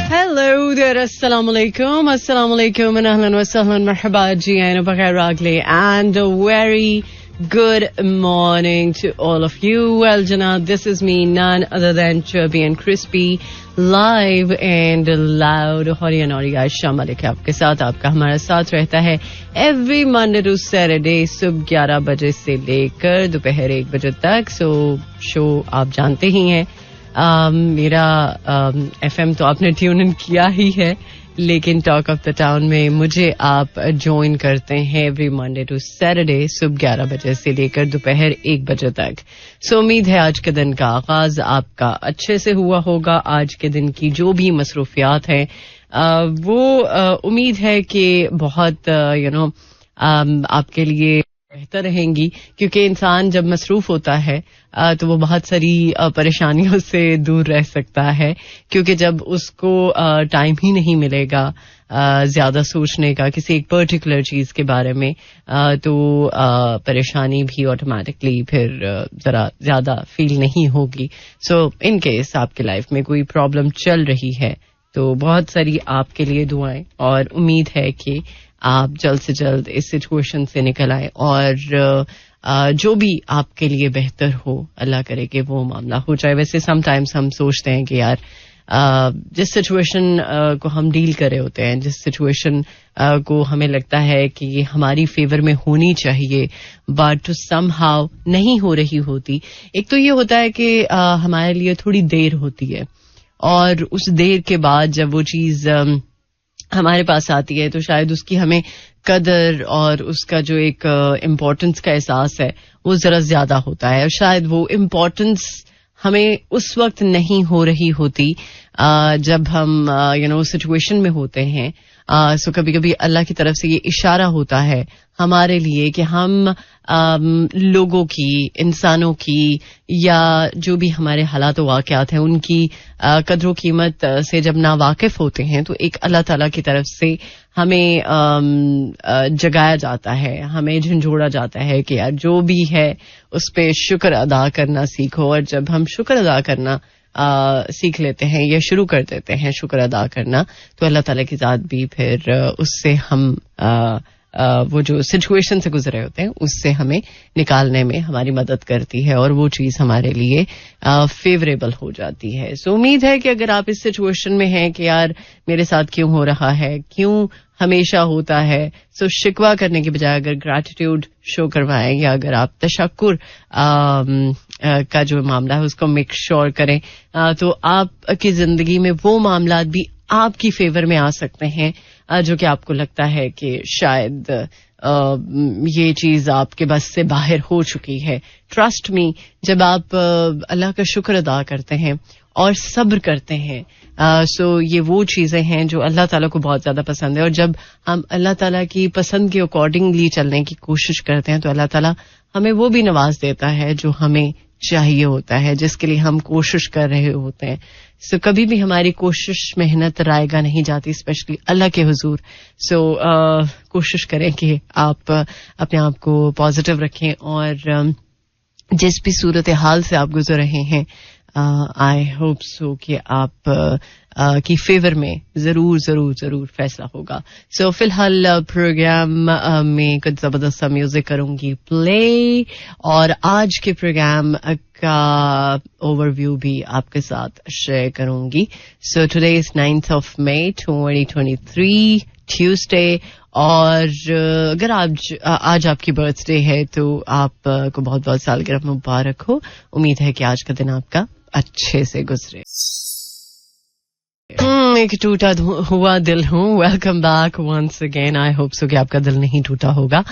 Hello there, assalamu alaikum and ahlan wa sahlan, marhaba ji ayin bakhair ragli, and a very good morning to all of you. Well, Janab, this is me, none other than Chubby and Crispy, live and loud. Hori Anori Aisha Malik आपके साथ, आपका हमारा साथ रहता है every Monday to Saturday सुबह 11 बजे से लेकर दोपहर 1 बजे तक. सो शो आप जानते ही हैं. मेरा FM तो आपने ट्यून इन किया ही है, लेकिन टॉक ऑफ द टाउन में मुझे आप ज्वाइन करते हैं एवरी मंडे टू सैटरडे सुबह 11 बजे से लेकर दोपहर 1 बजे तक. सो उम्मीद है आज के दिन का आगाज आपका अच्छे से हुआ होगा. आज के दिन की जो भी मसरूफियात हैं वो उम्मीद है कि बहुत आपके लिए बेहतर रहेंगी, क्योंकि इंसान जब मसरूफ होता है तो वो बहुत सारी परेशानियों से दूर रह सकता है, क्योंकि जब उसको टाइम ही नहीं मिलेगा ज्यादा सोचने का किसी एक पर्टिकुलर चीज के बारे में, तो परेशानी भी ऑटोमेटिकली फिर जरा ज्यादा फील नहीं होगी. सो इन केस आपकी लाइफ में कोई प्रॉब्लम चल रही है तो बहुत सारी आपके लिए दुआएं, और उम्मीद है कि आप जल्द से जल्द इस सिचुएशन से निकल आए और जो भी आपके लिए बेहतर हो, अल्लाह करे कि वो मामला हो जाए. वैसे समटाइम्स हम सोचते हैं कि यार जिस सिचुएशन को हम डील कर रहे होते हैं, जिस सिचुएशन को हमें लगता है कि ये हमारी फेवर में होनी चाहिए बट समहाउ नहीं हो रही होती. एक तो ये होता है कि हमारे लिए थोड़ी देर होती है, और उस देर के बाद जब वो चीज हमारे पास आती है तो शायद उसकी हमें कदर और उसका जो एक इम्पोर्टेंस का एहसास है वो जरा ज्यादा होता है. और शायद वो इम्पोर्टेंस हमें उस वक्त नहीं हो रही होती जब हम सिचुएशन में होते हैं. सो कभी कभी अल्लाह की तरफ से ये इशारा होता है हमारे लिए कि हम लोगों की, इंसानों की, या जो भी हमारे हालात वाक़यात हैं उनकी कदर कीमत से जब ना वाकिफ होते हैं तो एक अल्लाह ताला की तरफ से हमें जगाया जाता है, हमें झंझोड़ा जाता है कि यार जो भी है उस पे शुक्र अदा करना सीखो. और जब हम शुक्र अदा करना सीख लेते हैं या शुरू कर देते हैं शुक्र अदा करना, तो अल्लाह ताला की ज़ात भी फिर उससे हम वो जो सिचुएशन से गुजरे होते हैं उससे हमें निकालने में हमारी मदद करती है, और वो चीज़ हमारे लिए फेवरेबल हो जाती है. सो उम्मीद है कि अगर आप इस सिचुएशन में हैं कि यार मेरे साथ क्यों हो रहा है, क्यों हमेशा होता है, सो शिकवा करने के बजाय अगर ग्रैटिट्यूड शो करवाएं, या अगर आप तशक्कुर का जो मामला है उसको मेक श्योर करें, तो आपकी जिंदगी में वो मामला भी आपकी फेवर में आ सकते हैं जो कि आपको लगता है कि शायद ये चीज आपके बस से बाहर हो चुकी है. ट्रस्ट मी, जब आप अल्लाह का शुक्र अदा करते हैं और सब्र करते हैं, सो ये वो चीजें हैं जो अल्लाह ताला को बहुत ज्यादा पसंद है. और जब हम अल्लाह ताला की पसंद के अकॉर्डिंगली चलने की कोशिश करते हैं तो अल्लाह ताला हमें वो भी नवाज देता है जो हमें चाहिए होता है, जिसके लिए हम कोशिश कर रहे होते हैं. सो कभी भी हमारी कोशिश मेहनत रायगा नहीं जाती, स्पेशली अल्लाह के हुजूर. सो कोशिश करें कि आप अपने आप को पॉजिटिव रखें, और जिस भी सूरत हाल से आप गुजर रहे हैं, आई होप सो कि आप की फेवर में जरूर फैसला होगा. सो फिलहाल प्रोग्राम में कुछ जबरदस्त म्यूजिक करूंगी प्ले, और आज के प्रोग्राम का ओवरव्यू भी आपके साथ शेयर करूंगी. So today is 9th of May 2023 Tuesday, और अगर आज आपकी बर्थडे है तो आपको बहुत बहुत सालगिरह मुबारक हो. उम्मीद है कि आज का दिन आपका अच्छे से गुजरे. एक टूटा हुआ दिल हूँ. Welcome back once again. I hope so कि आपका दिल नहीं टूटा होगा.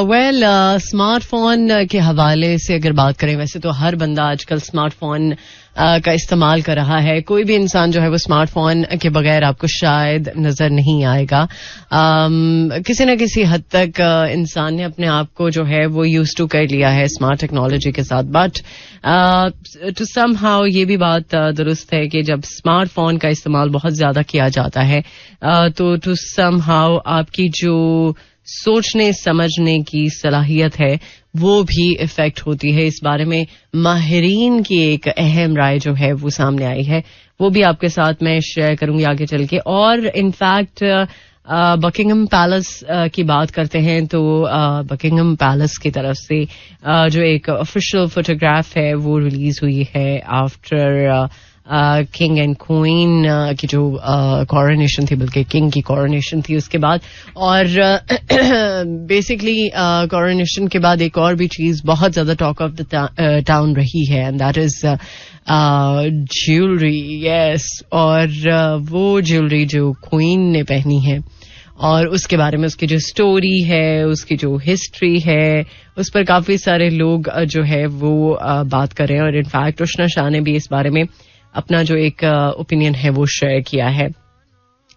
वेल, स्मार्टफोन के हवाले से अगर बात करें, वैसे तो हर बंदा आजकल स्मार्टफोन का इस्तेमाल कर रहा है. कोई भी इंसान जो है वो स्मार्टफोन के बगैर आपको शायद नजर नहीं आएगा. किसी न किसी हद तक इंसान ने अपने आप को जो है वो यूज टू कर लिया है स्मार्ट टेक्नोलॉजी के साथ. बट टू समहाउ ये भी बात दुरुस्त है कि जब स्मार्टफोन का इस्तेमाल बहुत ज्यादा किया जाता है तो टू समहाउ आपकी जो सोचने समझने की सलाहियत है वो भी इफेक्ट होती है। इस बारे में माहिरीन की एक अहम राय जो है वो सामने आई है, वो भी आपके साथ मैं शेयर करूंगी आगे चल के। और इनफैक्ट बकिंगम पैलेस की बात करते हैं तो बकिंगम पैलेस की तरफ से जो एक ऑफिशियल फोटोग्राफ है वो रिलीज हुई है आफ्टर किंग एंड क्वीन की जो कॉरोनेशन थी, बल्कि किंग की कॉरोनेशन थी उसके बाद। और बेसिकली कॉरोनेशन के बाद एक और भी चीज बहुत ज्यादा टॉक ऑफ द टाउन रही है, and that is jewellery. Yes, और वो ज्वेलरी जो क्वीन ने पहनी है और उसके बारे में उसकी जो स्टोरी है, उसकी जो हिस्ट्री है, उस पर काफी सारे लोग जो है वो बात कर रहे हैं। और इनफैक्ट उष्णा शाह ने भी इस बारे में अपना जो एक ओपिनियन है वो शेयर किया है।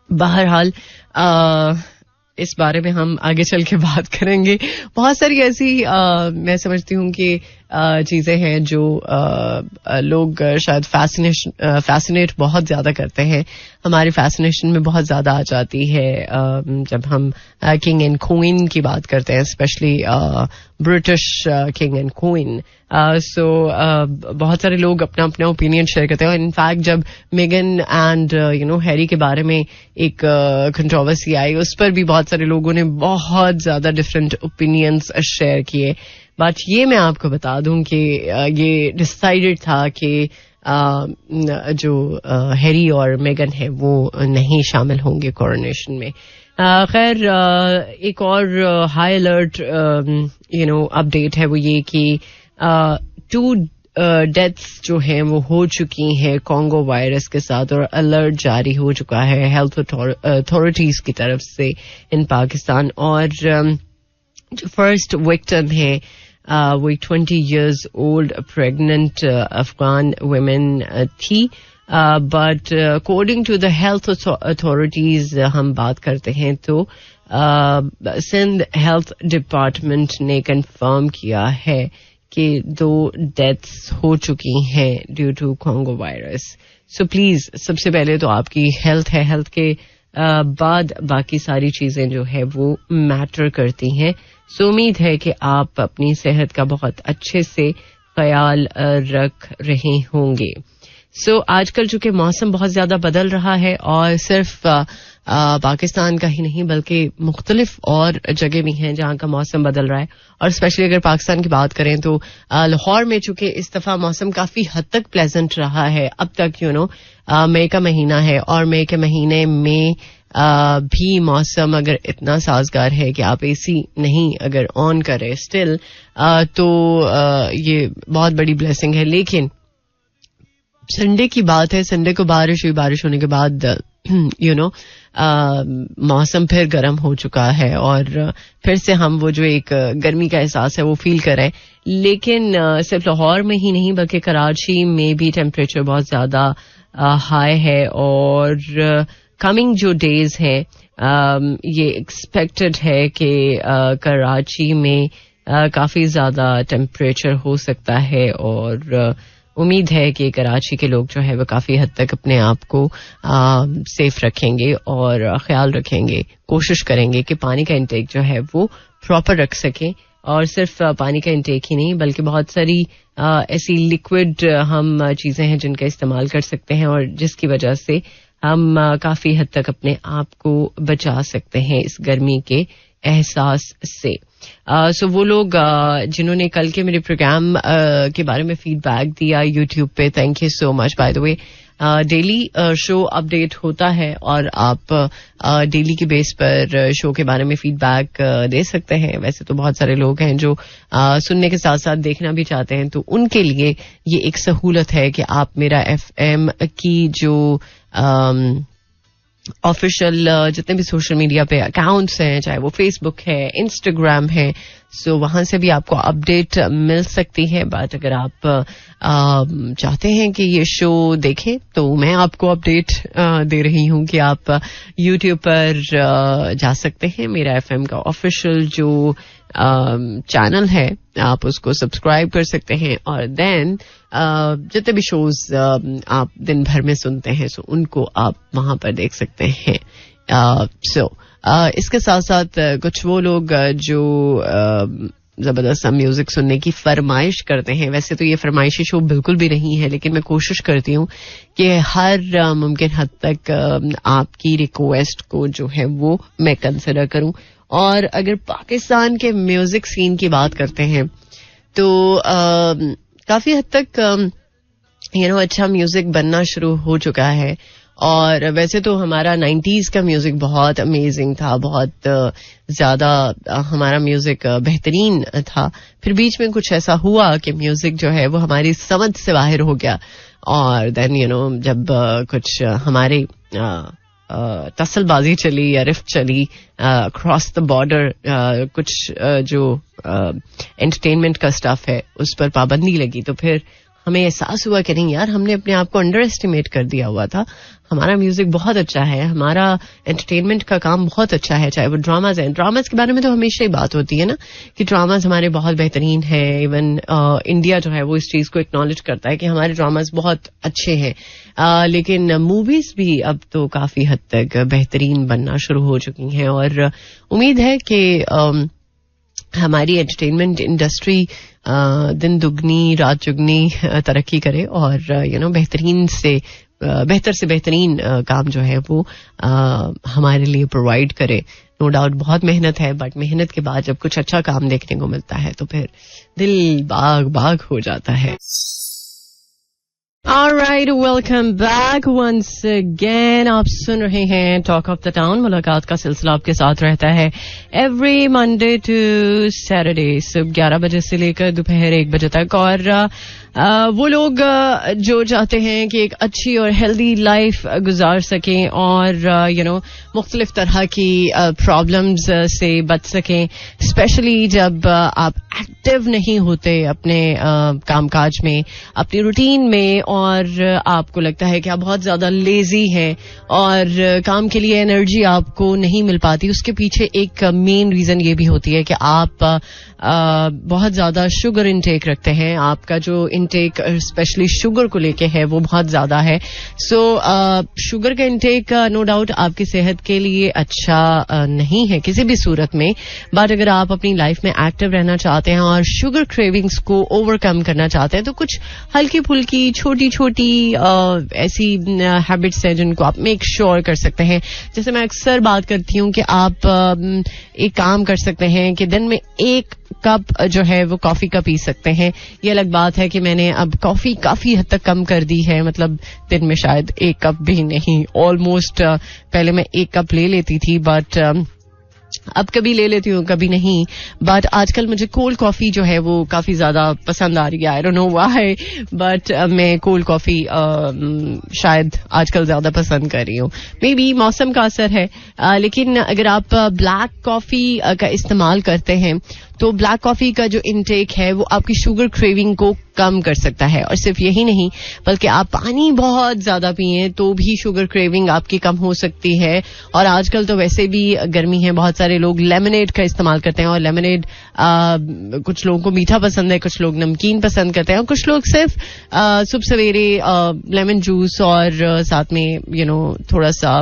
बहरहाल इस बारे में हम आगे चल के बात करेंगे। बहुत सारी ऐसी मैं समझती हूँ कि चीजें हैं जो लोग शायद फैसिनेट बहुत ज्यादा करते हैं, हमारी फैसिनेशन में बहुत ज्यादा आ जाती है जब हम किंग एंड क्वीन की बात करते हैं, specially British king and queen. So बहुत सारे लोग अपना अपना ओपिनियन शेयर करते हैं। इनफैक्ट जब मेगन एंड हैरी के बारे में एक कंट्रोवर्सी आई, उस पर भी बहुत सारे लोगों ने बहुत ज्यादा डिफरेंट ओपिनियंस शेयर किए। बट ये मैं आपको बता दूं कि ये डिसाइडेड था कि जो हैरी और मेगन है वो नहीं शामिल होंगे कोरोनेशन में। खैर एक और हाई अलर्ट अपडेट है वो ये कि 2 डेथ्स जो हैं वो हो चुकी हैं कॉन्गो वायरस के साथ, और अलर्ट जारी हो चुका है हेल्थ अथॉरिटीज की तरफ से इन पाकिस्तान। और जो फर्स्ट विक्टिम है वो 20 years old pregnant Afghan women थी। But according to the health authorities हम बात करते हैं तो सिंध हेल्थ डिपार्टमेंट ने कंफर्म किया है कि 2 डेथ्स हो चुकी हैं due to Congo virus. So please सबसे पहले तो आपकी हेल्थ है, हेल्थ के बाद बाकी सारी चीजें जो है वो मैटर करती हैं। सो उम्मीद है कि आप अपनी सेहत का बहुत अच्छे से ख्याल रख रहे होंगे। सो आजकल चूंकि मौसम बहुत ज्यादा बदल रहा है, और सिर्फ पाकिस्तान का ही नहीं बल्कि मुख्तलिफ और जगह भी हैं जहां का मौसम बदल रहा है। और स्पेशली अगर पाकिस्तान की बात करें तो लाहौर में चूंकि इस दफा मौसम काफी हद तक प्लेजेंट रहा है अब तक। मई का महीना है और मई के महीने में भी मौसम अगर इतना साजगार है कि आप एसी नहीं अगर ऑन करें स्टिल तो ये बहुत बड़ी ब्लेसिंग है। लेकिन संडे की बात है, संडे को बारिश हुई, बारिश होने के बाद मौसम फिर गर्म हो चुका है और फिर से हम वो जो एक गर्मी का एहसास है वो फील कर रहे हैं। लेकिन सिर्फ लाहौर में ही नहीं बल्कि कराची में भी टेम्परेचर बहुत ज्यादा हाई है। और कमिंग जो डेज हैं ये एक्सपेक्टेड है कि कराची में काफी ज्यादा टेम्परेचर हो सकता है। और उम्मीद है कि कराची के लोग जो है वो काफी हद तक अपने आप को सेफ रखेंगे और ख्याल रखेंगे, कोशिश करेंगे कि पानी का इंटेक जो है वो प्रॉपर रख सकें। और सिर्फ पानी का इंटेक ही नहीं बल्कि बहुत सारी ऐसी लिक्विड हम चीजें हैं जिनका इस्तेमाल कर सकते हैं और जिसकी वजह से हम काफी हद तक अपने आप को बचा सकते हैं इस गर्मी के एहसास से। सो वो लोग जिन्होंने कल के मेरे प्रोग्राम के बारे में फीडबैक दिया यूट्यूब पे, thank you so much. By the way daily show update होता है और आप डेली की बेस पर शो के बारे में फीडबैक दे सकते हैं। वैसे तो बहुत सारे लोग हैं जो सुनने के साथ साथ देखना भी चाहते हैं, तो उनके लिए ये एक सहूलत है कि आप मेरा FM की जो ऑफिशियल जितने भी सोशल मीडिया पे अकाउंट्स हैं, चाहे वो फेसबुक है, इंस्टाग्राम है, सो वहां से भी आपको अपडेट मिल सकती है। बट अगर आप चाहते हैं कि ये शो देखें तो मैं आपको अपडेट दे रही हूं कि आप यूट्यूब पर जा सकते हैं। मेरा FM का ऑफिशियल जो चैनल है आप उसको सब्सक्राइब कर सकते हैं और देन जितने भी शोज आप दिन भर में सुनते हैं सो उनको आप वहां पर देख सकते हैं। इसके साथ साथ कुछ वो लोग जो जबरदस्त सा म्यूजिक सुनने की फरमाइश करते हैं. वैसे तो ये फरमाइशी शो बिल्कुल भी नहीं है, लेकिन मैं कोशिश करती हूँ कि हर मुमकिन हद तक आपकी रिक्वेस्ट को जो है वो मैं कंसिडर करूँ. और अगर पाकिस्तान के म्यूजिक सीन की बात करते हैं तो काफी हद तक अच्छा म्यूजिक बनना शुरू हो चुका है. और वैसे तो हमारा 90s का म्यूजिक बहुत अमेजिंग था, बहुत ज्यादा हमारा म्यूजिक बेहतरीन था. फिर बीच में कुछ ऐसा हुआ कि म्यूजिक जो है वो हमारी समझ से बाहर हो गया. और देन जब कुछ हमारे तसलबाजी चली या रिफ्ट चली अक्रॉस द बॉर्डर, कुछ जो एंटरटेनमेंट का स्टफ है उस पर पाबंदी लगी, तो फिर हमें एहसास हुआ कि नहीं यार, हमने अपने आप को अंडर एस्टिमेट कर दिया हुआ था. हमारा म्यूजिक बहुत अच्छा है, हमारा एंटरटेनमेंट का काम बहुत अच्छा है, चाहे वो ड्रामाज हैं. ड्रामाज के बारे में तो हमेशा ही बात होती है ना कि ड्रामाज हमारे बहुत बेहतरीन है. इवन इंडिया जो है वो इस चीज को एक्नॉलेज करता है कि हमारे ड्रामाज बहुत अच्छे हैं. लेकिन मूवीज भी अब तो काफी हद तक बेहतरीन बनना शुरू हो चुकी हैं. और उम्मीद है कि हमारी एंटरटेनमेंट इंडस्ट्री दिन दुगनी रात चुगनी तरक्की करे और बेहतर से बेहतरीन काम जो है वो हमारे लिए प्रोवाइड करे. नो डाउट बहुत मेहनत है, बट मेहनत के बाद जब कुछ अच्छा काम देखने को मिलता है तो फिर दिल बाग बाग हो जाता है. Alright, welcome back once again. आप सुन रहे हैं टॉक ऑफ द टाउन. मुलाकात का सिलसिला आपके साथ रहता है एवरी मंडे टू सैटरडे, सुबह 11 बजे से लेकर दोपहर 1 बजे तक. और वो लोग जो चाहते हैं कि एक अच्छी और हेल्दी लाइफ गुजार सकें और मुख्तलिफ तरह की प्रॉब्लम्स से बच सकें, स्पेशली जब आप एक्टिव नहीं होते अपने कामकाज में, अपनी रूटीन में, और आपको लगता है कि आप बहुत ज्यादा लेजी हैं और काम के लिए एनर्जी आपको नहीं मिल पाती. उसके पीछे एक मेन रीजन ये भी होती है कि आप बहुत ज्यादा शुगर इनटेक रखते हैं. आपका जो इनटेक स्पेशली शुगर को लेके है वो बहुत ज्यादा है. सो शुगर का इनटेक नो डाउट आपकी सेहत के लिए अच्छा नहीं है किसी भी सूरत में. बट अगर आप अपनी लाइफ में एक्टिव रहना चाहते हैं और शुगर क्रेविंग्स को ओवरकम करना चाहते हैं तो कुछ हल्की फुल्की छोटी छोटी ऐसी हैबिट्स हैं जिनको आप मेक श्योर कर सकते हैं. जैसे मैं अक्सर बात करती हूँ कि आप एक काम कर सकते हैं कि दिन में 1 कप जो है वो कॉफी का पी सकते हैं. ये अलग बात है कि मैंने अब कॉफी काफी हद तक कम कर दी है, मतलब दिन में शायद 1 कप भी नहीं, ऑलमोस्ट पहले मैं 1 कप ले लेती थी, बट अब कभी ले लेती हूँ कभी नहीं. बट आजकल मुझे कोल्ड कॉफी जो है वो काफी ज्यादा पसंद आ रही है. I don't know why, but मैं कोल्ड कॉफी शायद आजकल ज्यादा पसंद कर रही हूँ. मे बी मौसम का असर है. लेकिन अगर आप ब्लैक कॉफी का इस्तेमाल करते हैं तो ब्लैक कॉफी का जो इनटेक है वो आपकी शुगर क्रेविंग को कम कर सकता है. और सिर्फ यही नहीं बल्कि आप पानी बहुत ज्यादा पिए तो भी शुगर क्रेविंग आपकी कम हो सकती है. और आजकल तो वैसे भी गर्मी है, बहुत सारे लोग लेमनेड का इस्तेमाल करते हैं. और लेमनेड कुछ लोगों को मीठा पसंद है, कुछ लोग नमकीन पसंद करते हैं, और कुछ लोग सिर्फ सुबह सवेरे लेमन जूस और साथ में थोड़ा सा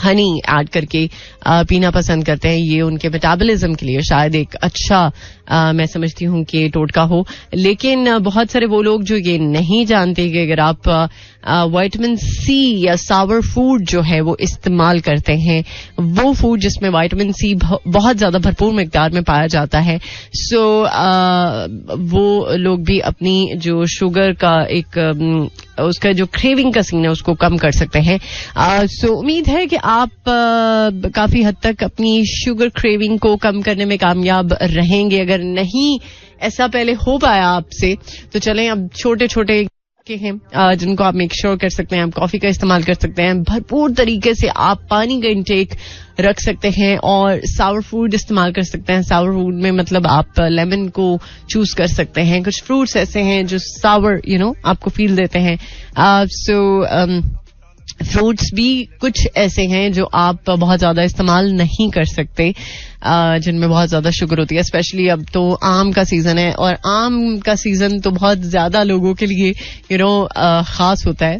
हनी ऐड करके पीना पसंद करते हैं. ये उनके मेटाबॉलिज्म के लिए शायद एक अच्छा मैं समझती हूँ कि टोटका हो. लेकिन बहुत सारे वो लोग जो ये नहीं जानते कि अगर आप विटामिन सी या सावर फूड जो है वो इस्तेमाल करते हैं, वो फूड जिसमें विटामिन सी बहुत ज्यादा भरपूर मिकदार में पाया जाता है, सो वो लोग भी अपनी जो शुगर का एक उसका जो क्रेविंग का सीन है उसको कम कर सकते हैं. सो उम्मीद है कि आप काफी हद तक अपनी शुगर क्रेविंग को कम करने में कामयाब रहेंगे. अगर नहीं ऐसा पहले हो पाया आपसे तो चलें अब छोटे छोटे के हैं जिनको आप मेक श्योर कर सकते हैं. आप कॉफी का इस्तेमाल कर सकते हैं, भरपूर तरीके से आप पानी का इंटेक रख सकते हैं और सावर फूड इस्तेमाल कर सकते हैं. सावर फूड में मतलब आप लेमन को चूज कर सकते हैं. कुछ फ्रूट्स ऐसे हैं जो सावर आपको फील देते हैं. फ्रूट्स भी कुछ ऐसे हैं जो आप बहुत ज्यादा इस्तेमाल नहीं कर सकते. जिनमें बहुत ज्यादा शुगर होती है. स्पेशली अब तो आम का सीजन है, और आम का सीजन तो बहुत ज्यादा लोगों के लिए खास होता है.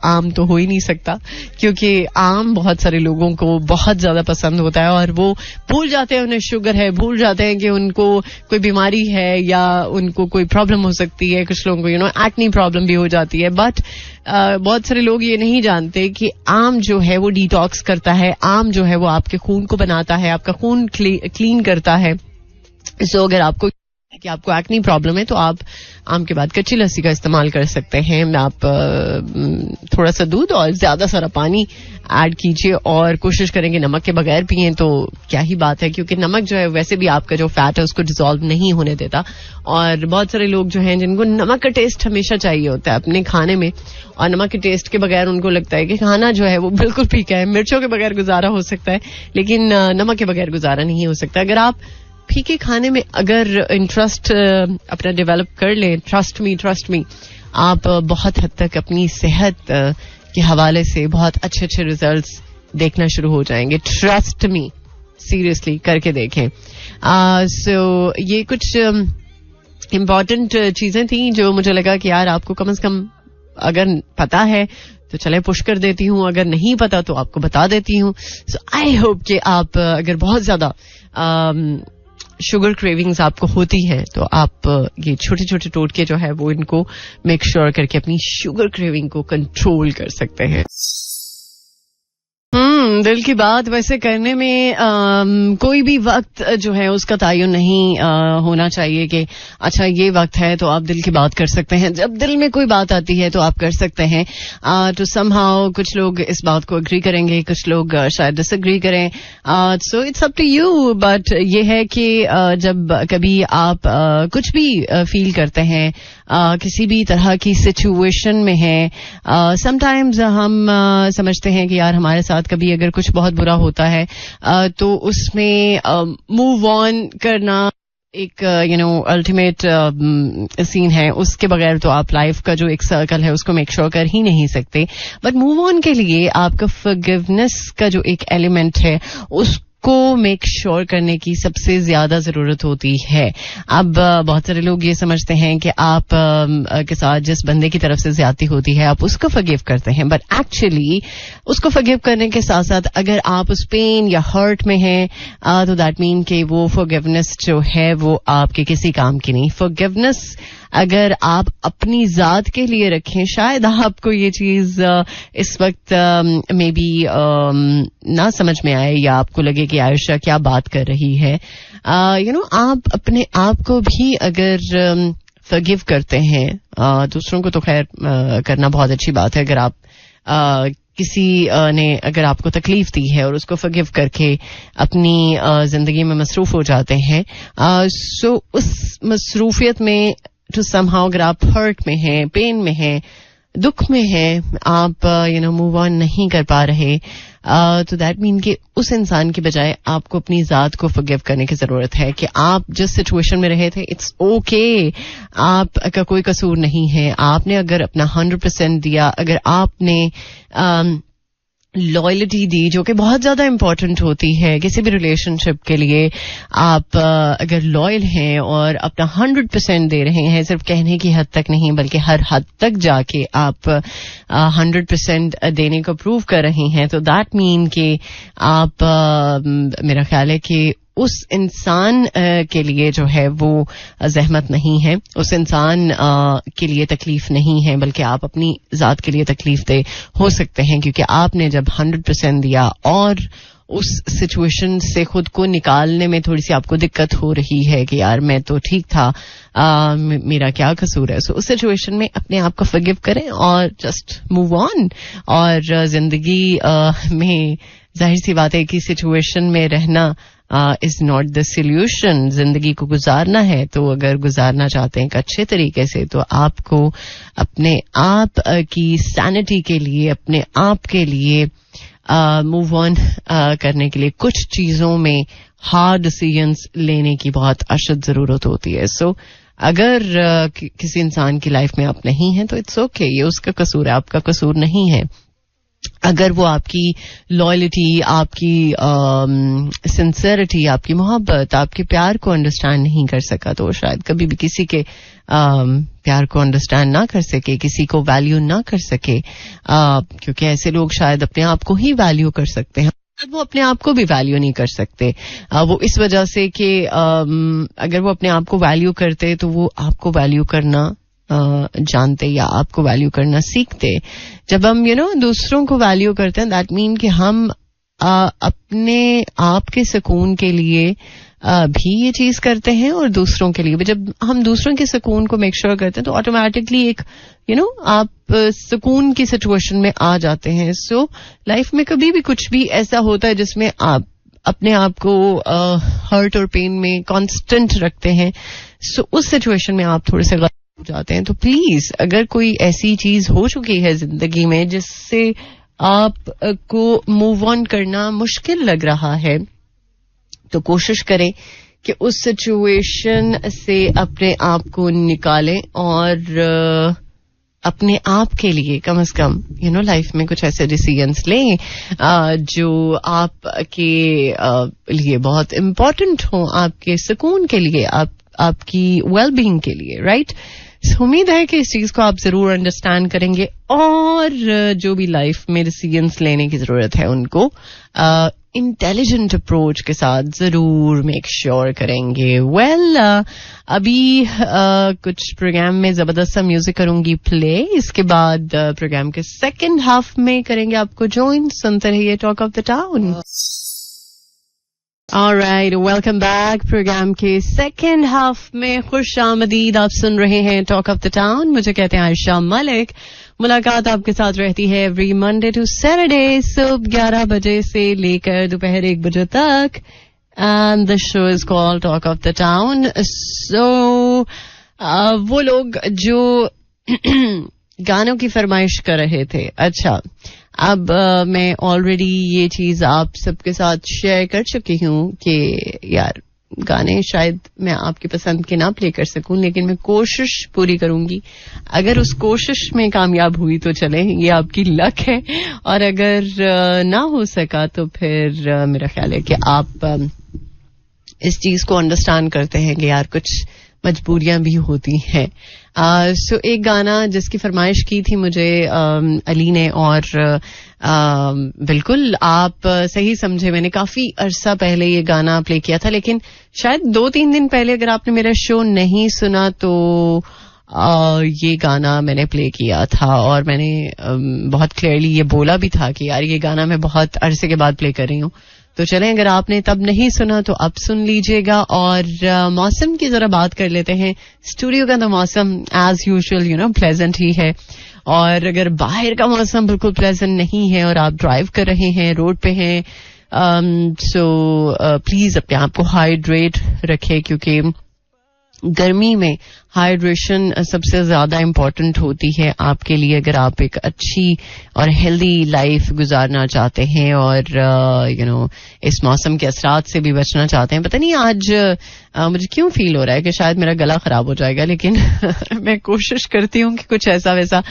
आम तो हो ही नहीं सकता, क्योंकि आम बहुत सारे लोगों को बहुत ज्यादा पसंद होता है, और वो भूल जाते हैं उन्हें शुगर है, भूल जाते हैं कि उनको कोई बीमारी है या उनको कोई प्रॉब्लम हो सकती है. कुछ लोगों को एक्ने प्रॉब्लम भी हो जाती है. बट बहुत सारे लोग ये नहीं जानते कि आम जो है वो डिटॉक्स करता है. आम जो है वो आपके खून को बनाता है, आपका खून क्लीन करता है. सो अगर आपको एक्ने प्रॉब्लम है तो आप आम के बाद कच्ची लस्सी का इस्तेमाल कर सकते हैं. आप थोड़ा सा दूध और ज्यादा सारा पानी ऐड कीजिए, और कोशिश करेंगे नमक के बगैर पिएं तो क्या ही बात है, क्योंकि नमक जो है वैसे भी आपका जो फैट है उसको डिसॉल्व नहीं होने देता. और बहुत सारे लोग जो हैं जिनको नमक का टेस्ट हमेशा चाहिए होता है अपने खाने में, और नमक के टेस्ट के बगैर उनको लगता है कि खाना जो है वो बिल्कुल फीका है. मिर्चों के बगैर गुजारा हो सकता है, लेकिन नमक के बगैर गुजारा नहीं हो सकता. अगर आप फीके खाने में अगर इंटरेस्ट अपना डेवलप कर लें, ट्रस्ट मी, आप बहुत हद तक अपनी सेहत के हवाले से बहुत अच्छे अच्छे रिजल्ट्स देखना शुरू हो जाएंगे. ट्रस्ट मी, सीरियसली करके देखें. सो ये कुछ इम्पॉर्टेंट चीजें थी जो मुझे लगा कि यार आपको कम से कम अगर पता है तो चले पुश कर देती हूँ, अगर नहीं पता तो आपको बता देती हूँ. सो आई होप कि आप अगर बहुत ज्यादा शुगर क्रेविंग्स आपको होती हैं तो आप ये छोटे छोटे टोटके जो है वो इनको मेक श्योर करके अपनी शुगर क्रेविंग को कंट्रोल कर सकते हैं. दिल की बात वैसे करने में कोई भी वक्त जो है उसका तयन नहीं होना चाहिए कि अच्छा ये वक्त है तो आप दिल की बात कर सकते हैं. जब दिल में कोई बात आती है तो आप कर सकते हैं. तो समहाउ कुछ लोग इस बात को एग्री करेंगे, कुछ लोग शायद डिसएग्री करें. So it's up to you. But ये है कि जब कभी आप कुछ भी फील करते हैं, किसी भी तरह की सिचुएशन में है, समटाइम्स हम समझते हैं कि यार हमारे साथ कभी अगर कुछ बहुत बुरा होता है तो उसमें मूव ऑन करना एक अल्टीमेट सीन है. उसके बगैर तो आप लाइफ का जो एक सर्कल है उसको मेक श्योर कर ही नहीं सकते. बट मूव ऑन के लिए आपका फॉरगिवनेस का जो एक एलिमेंट है उसको मेक श्योर करने की सबसे ज्यादा जरूरत होती है. अब बहुत सारे लोग ये समझते हैं कि आप के साथ जिस बंदे की तरफ से ज्यादती होती है आप उसको फॉरगिव करते हैं, बट एक्चुअली उसको फॉरगिव करने के साथ साथ अगर आप उस पेन या हर्ट में हैं तो दैट मीन कि वो फॉरगिवनेस जो है वो आपके किसी काम की नहीं. फॉरगिवनेस अगर आप अपनी जात के लिए रखें, शायद आपको ये चीज इस वक्त मे बी ना समझ में आए या आपको लगे कि आयुषा क्या बात कर रही है. आप अपने आप को भी अगर फॉरगिव करते हैं, दूसरों को तो खैर करना बहुत अच्छी बात है. अगर आप किसी ने अगर आपको तकलीफ दी है और उसको फॉरगिव करके अपनी जिंदगी में मसरूफ हो जाते हैं, सो उस मसरूफियत में टू समहाउ अगर आप हर्ट में हैं, पेन में हैं, दुख में हैं, आप मूव ऑन नहीं कर पा रहे, तो दैट मीन कि उस इंसान की बजाय आपको अपनी जात को फॉरगिव करने की जरूरत है कि आप जिस सिचुएशन में रहे थे इट्स ओके. आपका कोई कसूर नहीं है. आपने अगर अपना 100% दिया, अगर आपने लॉयल्टी दी, जो कि बहुत ज्यादा इंपॉर्टेंट होती है किसी भी रिलेशनशिप के लिए. आप अगर लॉयल हैं और अपना 100% दे रहे हैं, सिर्फ कहने की हद तक नहीं बल्कि हर हद तक जाके आप 100% देने को प्रूव कर रहे हैं, तो दैट मीन कि आप मेरा ख्याल है कि उस इंसान के लिए जो है वो जहमत नहीं है, उस इंसान के लिए तकलीफ नहीं है, बल्कि आप अपनी जात के लिए तकलीफ दे हो सकते हैं, क्योंकि आपने जब 100% दिया और उस सिचुएशन से खुद को निकालने में थोड़ी सी आपको दिक्कत हो रही है कि यार मैं तो ठीक था, मेरा क्या कसूर है. सो उस सिचुएशन में अपने आप को फॉरगिव करें और जस्ट मूव ऑन. और जिंदगी में जाहिर सी बात है कि सिचुएशन में रहना इज नॉट द सोल्यूशन. जिंदगी को गुजारना है तो अगर गुजारना चाहते हैं एक अच्छे तरीके से तो आपको अपने आप की सैनिटी के लिए, अपने आप के लिए मूव ऑन करने के लिए कुछ चीजों में हार्ड डिसीजंस लेने की बहुत अशद जरूरत होती है. सो अगर किसी इंसान की लाइफ में आप नहीं हैं तो इट्स ओके, ये उसका कसूर है, आपका कसूर नहीं है. अगर वो आपकी लॉयल्टी, आपकी सिंसेरिटी, आपकी मोहब्बत, आपके प्यार को अंडरस्टैंड नहीं कर सका, तो शायद कभी भी किसी के प्यार को अंडरस्टैंड ना कर सके, किसी को वैल्यू ना कर सके, क्योंकि ऐसे लोग शायद अपने आप को ही वैल्यू कर सकते हैं, वो अपने आप को भी वैल्यू नहीं कर सकते। वो इस वजह से कि अगर वो अपने आप को वैल्यू करते तो वो आपको वैल्यू करना जानते या आपको वैल्यू करना सीखते। जब हम दूसरों को वैल्यू करते हैं, दैट मीन कि हम अपने आप के सुकून के लिए भी ये चीज करते हैं और दूसरों के लिए भी। जब हम दूसरों के सुकून को मेक श्योर करते हैं तो ऑटोमेटिकली एक आप सुकून की सिचुएशन में आ जाते हैं। सो लाइफ में कभी भी कुछ भी ऐसा होता है जिसमें आप अपने आप को हर्ट और पेन में कांस्टेंट रखते हैं, सो उस सिचुएशन में आप थोड़े से हो जाते हैं। तो प्लीज, अगर कोई ऐसी चीज हो चुकी है जिंदगी में जिससे आपको मूव ऑन करना मुश्किल लग रहा है, तो कोशिश करें कि उस सिचुएशन से अपने आप को निकालें और अपने आप के लिए कम से कम लाइफ में कुछ ऐसे डिसीजंस लें जो आपके लिए बहुत इम्पोर्टेंट हो, आपके सुकून के लिए, आपकी वेलबींग के लिए, राइट। उम्मीद है कि इस चीज को आप जरूर अंडरस्टैंड करेंगे और जो भी लाइफ में डिसीजंस लेने की जरूरत है उनको इंटेलिजेंट अप्रोच के साथ जरूर मेक श्योर करेंगे। अभी कुछ प्रोग्राम में जबरदस्त सा म्यूजिक करूंगी प्ले, इसके बाद प्रोग्राम के सेकंड हाफ में करेंगे आपको ज्वाइन। सुनते रहिए talk of the town. Alright, welcome back. Programme के सेकंड हाफ में खुश आमदीद। आप सुन रहे हैं टॉक ऑफ द टाउन। मुझे कहते हैं आयशा मलिक। मुलाकात आपके साथ रहती है एवरी मंडे टू सैटरडे सुबह 11 बजे से लेकर दोपहर 1 बजे तक, and the show is called talk of the town. So वो लोग जो गानों की फरमाइश कर रहे थे, अच्छा अब मैं ऑलरेडी ये चीज आप सबके साथ शेयर कर चुकी हूँ कि यार गाने शायद मैं आपकी पसंद के ना प्ले कर सकूं, लेकिन मैं कोशिश पूरी करूंगी। अगर उस कोशिश में कामयाब हुई तो चले, ये आपकी लक है, और अगर ना हो सका तो फिर मेरा ख्याल है कि आप इस चीज को अंडरस्टैंड करते हैं कि यार कुछ मजबूरियां भी होती हैं। सो एक गाना जिसकी फरमाइश की थी मुझे अली ने, और बिल्कुल आप सही समझे, मैंने काफी अरसा पहले ये गाना प्ले किया था, लेकिन शायद 2-3 दिन पहले अगर आपने मेरा शो नहीं सुना तो ये गाना मैंने प्ले किया था और मैंने बहुत क्लियरली ये बोला भी था कि यार ये गाना मैं बहुत अरसे के बाद प्ले कर रही हूँ। तो चलें, अगर आपने तब नहीं सुना तो अब सुन लीजिएगा। और मौसम की जरा बात कर लेते हैं। स्टूडियो का तो मौसम एज यूजुअल प्लेजेंट ही है, और अगर बाहर का मौसम बिल्कुल प्लेजेंट नहीं है और आप ड्राइव कर रहे हैं, रोड पे हैं, सो प्लीज अपने आप को हाइड्रेट रखें, क्योंकि गर्मी में हाइड्रेशन सबसे ज्यादा इम्पोर्टेंट होती है आपके लिए, अगर आप एक अच्छी और हेल्दी लाइफ गुजारना चाहते हैं और इस मौसम के असरात से भी बचना चाहते हैं। पता नहीं आज मुझे क्यों फील हो रहा है कि शायद मेरा गला खराब हो जाएगा, लेकिन मैं कोशिश करती हूँ कि कुछ ऐसा वैसा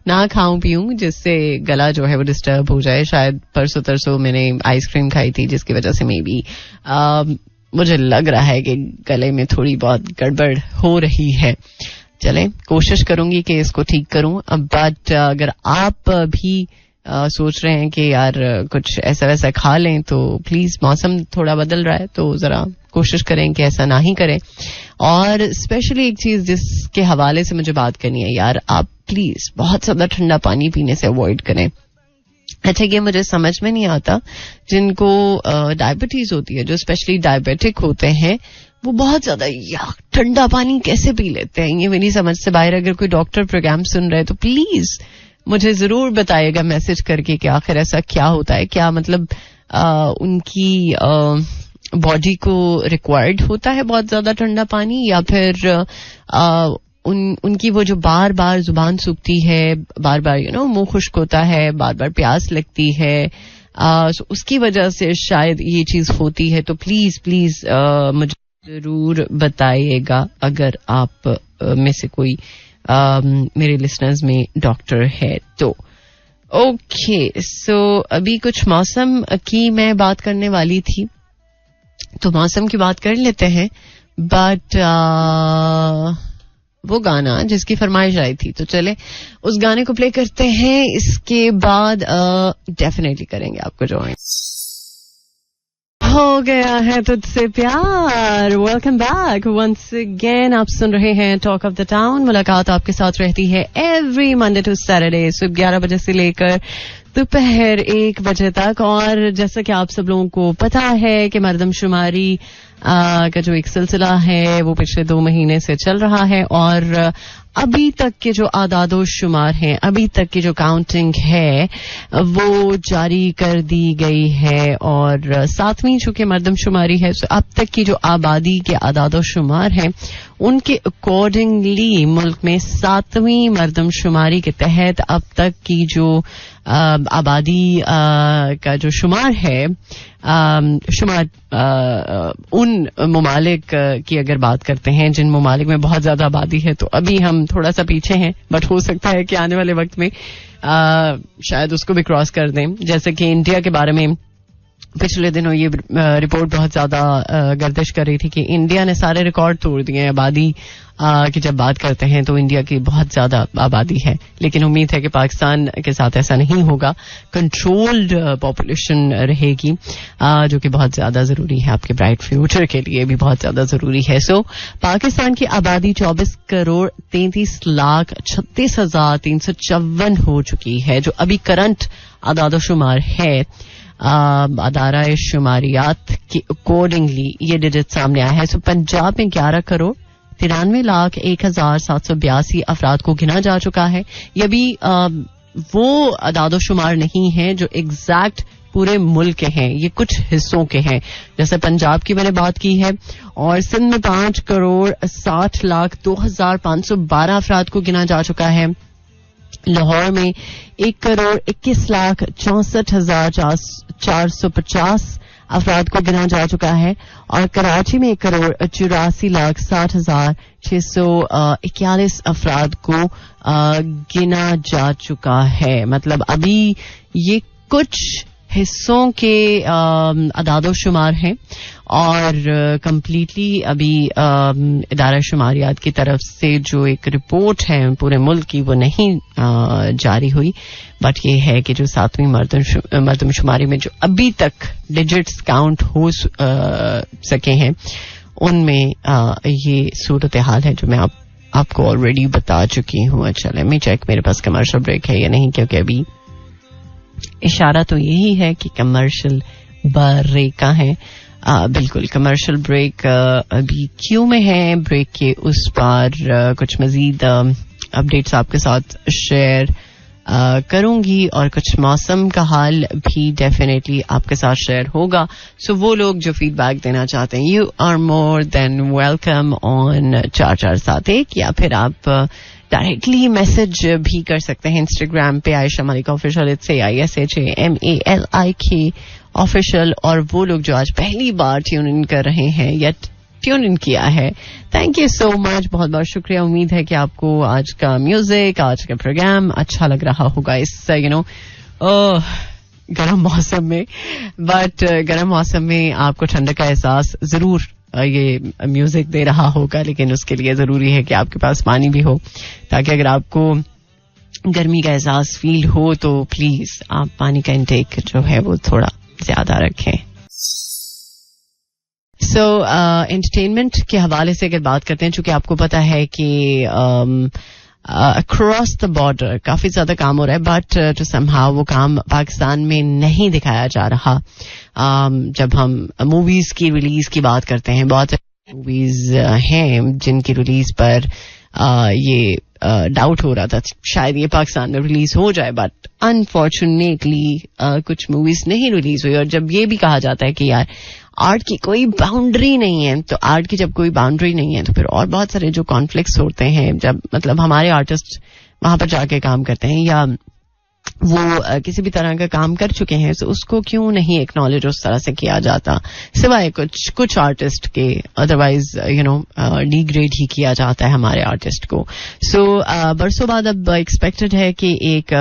ना खाऊं पीऊं जिससे गला जो है वो डिस्टर्ब हो जाए। शायद परसों तरसों मैंने आइसक्रीम खाई थी जिसकी वजह से मे बी मुझे लग रहा है कि गले में थोड़ी बहुत गड़बड़ हो रही है। चलें, कोशिश करूंगी कि इसको ठीक करूं। बट अगर आप भी सोच रहे हैं कि यार कुछ ऐसा वैसा खा लें, तो प्लीज, मौसम थोड़ा बदल रहा है तो जरा कोशिश करें कि ऐसा ना ही करें। और स्पेशली एक चीज जिसके हवाले से मुझे बात करनी है, यार आप प्लीज बहुत ज्यादा ठंडा पानी पीने से अवॉइड करें। अच्छा, ये मुझे समझ में नहीं आता, जिनको डायबिटीज होती है, जो स्पेशली डायबिटिक होते हैं, वो बहुत ज्यादा ठंडा पानी कैसे पी लेते हैं, ये मेरी समझ से बाहर। अगर कोई डॉक्टर प्रोग्राम सुन रहे हैं तो प्लीज मुझे जरूर बताइएगा मैसेज करके कि आखिर ऐसा क्या होता है, क्या मतलब उनकी बॉडी को रिक्वायर्ड होता है बहुत ज्यादा ठंडा पानी, या फिर उनकी वो जो बार बार जुबान सूखती है, बार बार मुंह खुश्क होता है, बार बार प्यास लगती है, उसकी वजह से शायद ये चीज होती है। तो प्लीज प्लीज मुझे जरूर बताइएगा अगर आप में से कोई मेरे लिसनर्स में डॉक्टर है तो। ओके, सो अभी कुछ मौसम की मैं बात करने वाली थी, तो मौसम की बात कर लेते हैं. बट वो गाना जिसकी फरमाइश आई थी, तो चले उस गाने को प्ले करते हैं. इसके बाद डेफिनेटली करेंगे आपको ज्वाइन. हो गया है तुझसे प्यार. Welcome back once again. आप सुन रहे हैं टॉक ऑफ द टाउन. मुलाकात आपके साथ रहती है एवरी मंडे टू सैटरडे सुबह 11 बजे से लेकर दोपहर 1 बजे तक. और जैसा कि आप सब लोगों को पता है कि मर्दमशुमारी का जो एक सिलसिला है वो पिछले 2 महीने से चल रहा है, और अभी तक के जो आदादो शुमार हैं, अभी तक की जो काउंटिंग है वो जारी कर दी गई है. और 7वीं चूंकि मर्दमशुमारी है, तो अब तक की जो आबादी के आदादो शुमार हैं उनके अकॉर्डिंगली मुल्क में 7वीं मर्दमशुमारी के तहत अब तक की जो आबादी का जो शुमार है, शुमार उन ममालिक की अगर बात करते हैं जिन ममालिक में बहुत ज्यादा आबादी है, तो अभी हम थोड़ा सा पीछे हैं, बट हो सकता है कि आने वाले वक्त में शायद उसको भी क्रॉस कर दें. जैसे कि इंडिया के बारे में पिछले दिनों ये रिपोर्ट बहुत ज्यादा गर्दिश कर रही थी कि इंडिया ने सारे रिकॉर्ड तोड़ दिए हैं आबादी की. जब बात करते हैं तो इंडिया की बहुत ज्यादा आबादी है, लेकिन उम्मीद है कि पाकिस्तान के साथ ऐसा नहीं होगा. कंट्रोल्ड पॉपुलेशन रहेगी, जो कि बहुत ज्यादा जरूरी है आपके ब्राइट फ्यूचर के लिए भी बहुत ज्यादा जरूरी है. सो पाकिस्तान की आबादी 24,33,36,354 हो चुकी है, जो अभी करंट आदादोशुमार है. अदारा शुमारियात के अकॉर्डिंगली ये डिजिट सामने आया है. सो पंजाब में 11,93,01,782 अफराद को गिना जा चुका है. ये भी वो आदादोशुमार नहीं है जो एग्जैक्ट पूरे मुल्क के हैं, ये कुछ हिस्सों के हैं. जैसे पंजाब की मैंने बात की है, और सिंध में 5,60,02,512 अफराद को गिना जा चुका है. लाहौर में 1,61,64,450 अफराद को गिना जा चुका है, और कराची में 1,84,60,641 अफराद को गिना जा चुका है. मतलब अभी ये कुछ हिस्सों के अदादोशुमार हैं, और कंप्लीटली अभी इदारा शुमारियात की तरफ से जो एक रिपोर्ट है पूरे मुल्क की वो नहीं जारी हुई. बट ये है कि जो 7वीं मर्दमशुमारी में जो अभी तक डिजिट्स काउंट हो सके हैं उनमें ये सूरत हाल है जो मैं आपको ऑलरेडी बता चुकी हूँ. चले मैं चेक मेरे पास कमर्शियल ब्रेक है या नहीं, क्योंकि अभी इशारा तो यही है कि कमर्शियल ब्रेक है. बिल्कुल कमर्शियल ब्रेक अभी क्यों में है. ब्रेक के उस पार कुछ मजीद अपडेट्स आपके साथ शेयर करूंगी, और कुछ मौसम का हाल भी डेफिनेटली आपके साथ शेयर होगा. सो वो लोग जो फीडबैक देना चाहते हैं, you are more than welcome on 4471, या फिर आप डायरेक्टली मैसेज भी कर सकते हैं इंस्टाग्राम पे Ayesha Malik official, it's AISHAMALIK official. और वो लोग जो आज पहली बार ट्यून इन कर रहे हैं या ट्यून इन किया है, थैंक यू सो मच, बहुत बहुत शुक्रिया. उम्मीद है कि आपको आज का म्यूजिक, आज का प्रोग्राम अच्छा लग रहा होगा इस गर्म मौसम में. बट गर्म मौसम में आपको ठंडक का एहसास जरूर ये म्यूजिक दे रहा होगा, लेकिन उसके लिए जरूरी है कि आपके पास पानी भी हो, ताकि अगर आपको गर्मी का एहसास फील हो तो प्लीज आप पानी का इंटेक जो है वो थोड़ा ज्यादा रखें. सो एंटरटेनमेंट के हवाले से अगर बात करते हैं, चूंकि आपको पता है कि अक्रॉस द बॉर्डर काफी ज्यादा काम हो रहा है, बट टू समहाउ वो काम पाकिस्तान में नहीं दिखाया जा रहा. जब हम मूवीज की रिलीज की बात करते हैं, बहुत मूवीज हैं जिनकी रिलीज पर ये डाउट हो रहा था शायद ये पाकिस्तान में रिलीज हो जाए, बट अनफॉर्चुनेटली कुछ मूवीज नहीं रिलीज हुई. और जब ये भी कहा जाता है कि यार आर्ट की कोई बाउंड्री नहीं है, तो आर्ट की जब कोई बाउंड्री नहीं है तो फिर और बहुत सारे जो कॉन्फ्लिक्ट्स होते हैं, जब मतलब हमारे आर्टिस्ट वहां पर जाके काम करते हैं या वो किसी भी तरह का काम कर चुके हैं, तो उसको क्यों नहीं एक्नॉलेज उस तरह से किया जाता, सिवाय कुछ आर्टिस्ट के. अदरवाइज डिग्रेड ही किया जाता है हमारे आर्टिस्ट को. सो बरसों बाद अब एक्सपेक्टेड है कि एक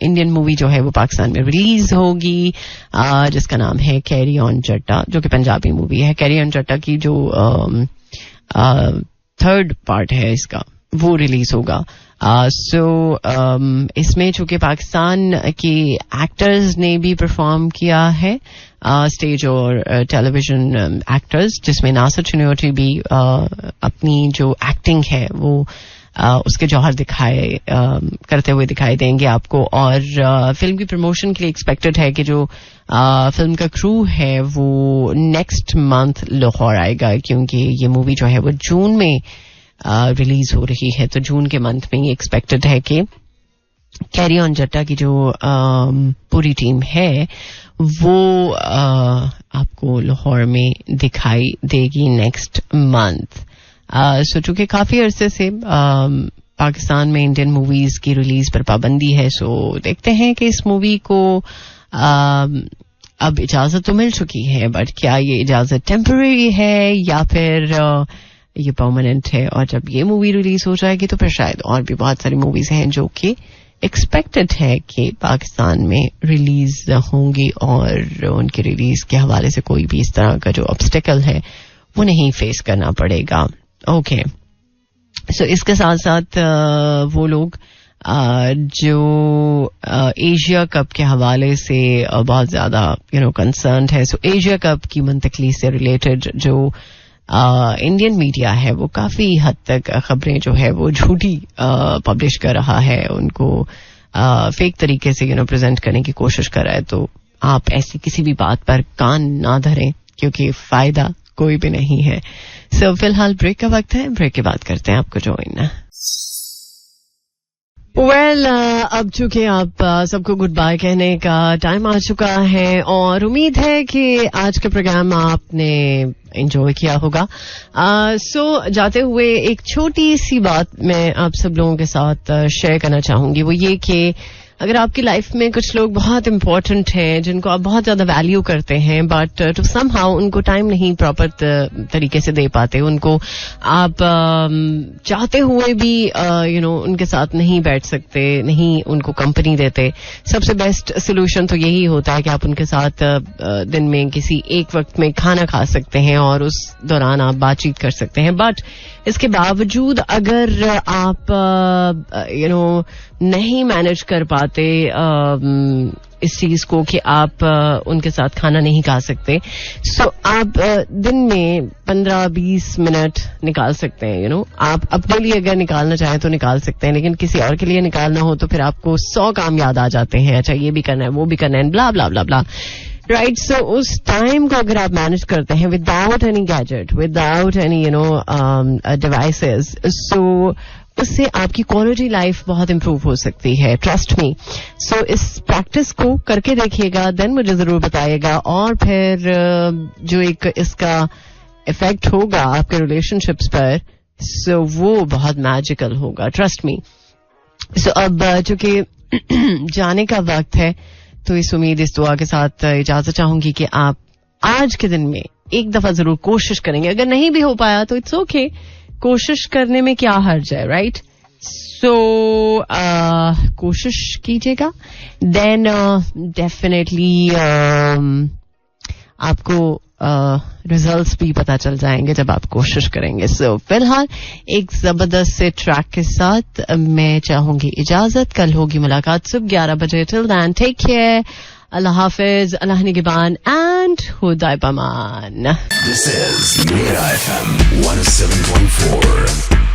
इंडियन मूवी जो है वो पाकिस्तान में रिलीज होगी, जिसका नाम है कैरी ऑन जट्टा, जो कि पंजाबी मूवी है. कैरी ऑन जट्टा की जो थर्ड पार्ट है इसका, वो रिलीज होगा. इसमें चूंकि पाकिस्तान के एक्टर्स ने भी परफॉर्म किया है, स्टेज और टेलीविजन एक्टर्स, जिसमें नासिर चुनियोटी भी अपनी जो एक्टिंग है वो उसके जौहर करते हुए दिखाई देंगे आपको. और फिल्म की प्रमोशन के लिए एक्सपेक्टेड है कि जो फिल्म का क्रू है वो नेक्स्ट मंथ लाहौर आएगा, क्योंकि ये मूवी जो है वो जून में रिलीज हो रही है. तो जून के मंथ में ये एक्सपेक्टेड है कि कैरी ऑन जट्टा की जो पूरी टीम है वो आपको लाहौर में दिखाई देगी नेक्स्ट मंथ. सो चूंकि काफी अरसे से पाकिस्तान में इंडियन मूवीज की रिलीज पर पाबंदी है, सो देखते हैं कि इस मूवी को अब इजाजत तो मिल चुकी है, बट क्या ये इजाजत टेम्पररी है या फिर ये परमानेंट है. और जब ये मूवी रिलीज हो जाएगी तो फिर शायद और भी बहुत सारी मूवीज हैं जो कि एक्सपेक्टेड है कि पाकिस्तान में रिलीज होंगी, और उनके रिलीज के हवाले से कोई भी इस तरह का जो ऑब्स्टेकल है वो नहीं फेस करना पड़ेगा. ओके, सो इसके साथ साथ वो लोग जो एशिया कप के हवाले से बहुत ज्यादा कंसर्न्ड है. सो एशिया कप की मुंतकली से रिलेटेड जो इंडियन मीडिया है वो काफी हद तक खबरें जो है वो झूठी पब्लिश कर रहा है, उनको फेक तरीके से प्रेजेंट करने की कोशिश कर रहा है. तो आप ऐसी किसी भी बात पर कान ना धरें, क्योंकि फायदा कोई भी नहीं है. सो फिलहाल ब्रेक का वक्त है, ब्रेक के बाद करते हैं आपको ज्वाइन. अब चूंकि आप सबको गुड बाय कहने का टाइम आ चुका है, और उम्मीद है कि आज का प्रोग्राम आपने एंजॉय किया होगा. सो जाते हुए एक छोटी सी बात मैं आप सब लोगों के साथ शेयर करना चाहूंगी, वो ये कि अगर आपकी लाइफ में कुछ लोग बहुत इंपॉर्टेंट हैं, जिनको आप बहुत ज्यादा वैल्यू करते हैं, बट टू समहाउ उनको टाइम नहीं प्रॉपर तरीके से दे पाते, उनको आप चाहते हुए भी उनके साथ नहीं बैठ सकते, नहीं उनको कंपनी देते, सबसे बेस्ट सोल्यूशन तो यही होता है कि आप उनके साथ दिन में किसी एक वक्त में खाना खा सकते हैं और उस दौरान आप बातचीत कर सकते हैं. बट इसके बावजूद अगर आप नहीं मैनेज कर पाते इस चीज को कि आप उनके साथ खाना नहीं खा सकते, सो आप दिन में 15-20 मिनट निकाल सकते हैं. आप अपने लिए अगर निकालना चाहें तो निकाल सकते हैं, लेकिन किसी और के लिए निकालना हो तो फिर आपको 100 काम याद आ जाते हैं. अच्छा, ये भी करना है, वो भी करना है, ब्ला ब्ला ब्ला ब्ला. राइट, सो उस टाइम को अगर आप मैनेज करते हैं without any gadget, without any devices, so उससे आपकी क्वालिटी लाइफ बहुत इंप्रूव हो सकती है, ट्रस्ट मी. सो इस प्रैक्टिस को करके देखिएगा, देन मुझे जरूर बताइएगा, और फिर जो एक इसका इफेक्ट होगा आपके रिलेशनशिप्स पर, सो वो बहुत मैजिकल होगा, ट्रस्ट मी. सो अब चूंकि जाने का वक्त है, तो इस उम्मीद, इस दुआ के साथ इजाजत चाहूंगी कि आप आज के दिन में एक दफा जरूर कोशिश करेंगे. अगर नहीं भी हो पाया तो इट्स ओके, कोशिश करने में क्या हर्ज है, राइट? सो कोशिश कीजिएगा, देन डेफिनेटली आपको रिजल्ट्स भी पता चल जाएंगे जब आप कोशिश करेंगे. सो फिलहाल एक जबरदस्त से ट्रैक के साथ मैं चाहूंगी इजाजत. कल होगी मुलाकात सुबह 11 बजे. टिल देन टेक केयर, अल्लाह हाफिज, अल्लाह निगहबान एंड खुदा पमान. This is Mira FM 107.4.